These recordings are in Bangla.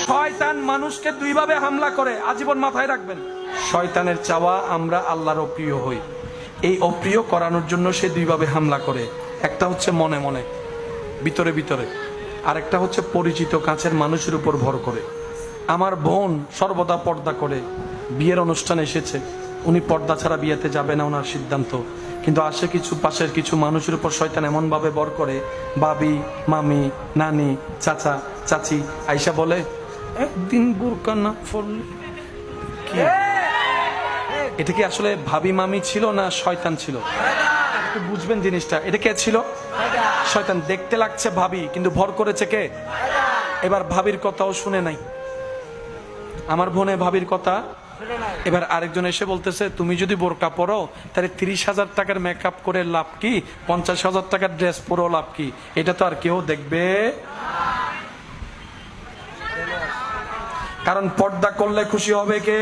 শয়তান মানুষকে দুইভাবে হামলা করে, আজীবন মাথায় রাখবেন। শয়তানের চাওয়া আমরা আল্লাহর অপ্রিয় হই, এই অপ্রিয় করানোর জন্য সে দুইভাবে হামলা করে। একটা হচ্ছে মনে মনে, ভিতরে ভিতরে, আর একটা হচ্ছে পরিচিত কাছের মানুষের উপর ভর করে। আমার বোন সর্বদা পর্দা করে, বিয়ের অনুষ্ঠানে এসেছে, উনি পর্দা ছাড়া বিয়েতে যাবে না, ওনার সিদ্ধান্ত। কিন্তু আসে কিছু পাশের কিছু মানুষের উপর শয়তান এমন ভাবে বর করে, ভাবি, মামি, নানি, চাচা, চাচি আইসা বলে, একদিন বোরকা না পরলে কি? এটা কি আসলে ভাবি মামি ছিল না শয়তান ছিল? একটু বুঝবেন জিনিসটা। এটা কে ছিল? শয়তান। দেখতে লাগছে ভাবি, কিন্তু ভর করেছে কে? এবার ভাবির কথাও শুনে নাই আমার বোনে, ভাবির কথা। এবার আরেকজন এসে বলতেছে, তুমি যদি বোরকা পরো তাহলে 30,000 টাকার মেকআপ করে লাভ কি, 50,000 টাকার ড্রেস পরো লাভ কি? এটা তো আর কেউ দেখবে। কারণ পর্দা করলে খুশি হবে কে?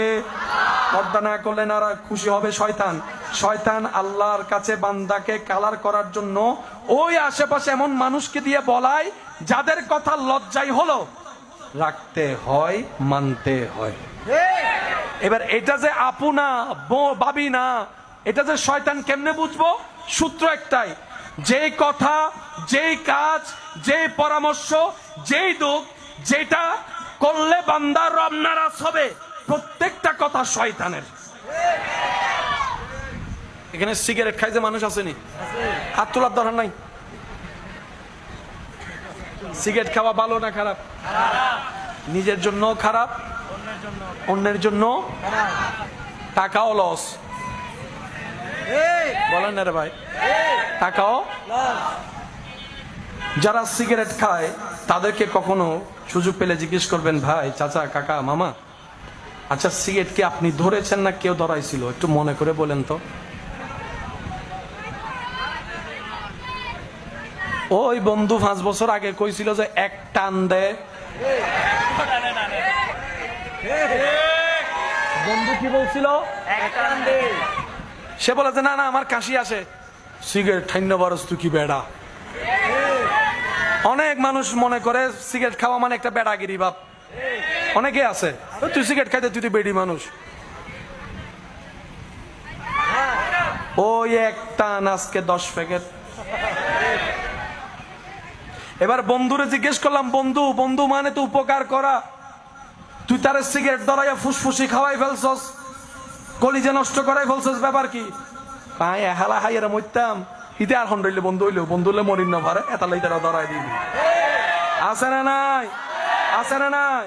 পর্দা না করলে না খুশি হবে শয়তান। শয়তান আল্লাহর কাছে বান্দাকে কালার করার জন্য ওই আশেপাশে এমন মানুষকে দিয়ে বলায় যাদের কথা লজ্জাই হলো রাখতে হয়, মানতে হয়। এবার এটা যে আপু না, ভাবি না, এটা যে শয়তান কেমনে বুঝবো? সূত্র একটাই, যেই কথা, যেই কাজ, যেই পরামর্শ, যেই দুঃখ, যেটা করলে বান্দার রব নারাজ হবে, প্রত্যেকটা কথা শয়তানের। এখানে সিগারেট খাই যে মানুষ আসেনি, হাত তোলার দরকার নাই। সিগারেট খাওয়া ভালো না খারাপ? নিজের জন্য খারাপ, অন্যের জন্য টাকাও লস। বলেন না রে ভাই, টাকাও। যারা সিগারেট খায় তাদেরকে কখনো সুযোগ পেলে জিজ্ঞেস করবেন, ভাই, চাচা, কাকা, মামা, আচ্ছা সিগারেট কি আপনি ধরেছেন না কেউ ধরাইছিল? একটু মনে করে বলেন তো। ওই বন্ধু 5 বছর আগে কইছিল যে এক টান দেয়। বন্ধু কি বলছিল? এক টান দে। সে বলে যে না না আমার কাশি আসে। সিগারেট ঠাইন্য বারস তুই কি বেড়া। অনেক মানুষ মনে করে সিগারেট খাওয়া মানে একটা বেড়াগিরি বাপ। অনেকে আছে, তুই সিগারেট খাইতে তুই বেড়ি মানুষ। ওই এক টান আজকে 10 প্যাকেট। এবার বন্ধুরে জিজ্ঞেস করলাম, বন্ধু, বন্ধু মানে তো উপকার করা, তুই তার সিগারেট ধরাইয়া ফুসফুসি খাওয়াই ফেলছস, কলিজা নষ্ট করাই ফেলছস, ব্যাপার কি? পাই হেলা হাইয়ারা মরতাম, ইতে আর হন রইলে বন্ধু হইলেও, বন্ধু হলে মরিন না ভারে, এতালাই তারা ধরাই দিবি। আছে না নাই? আছে না নাই?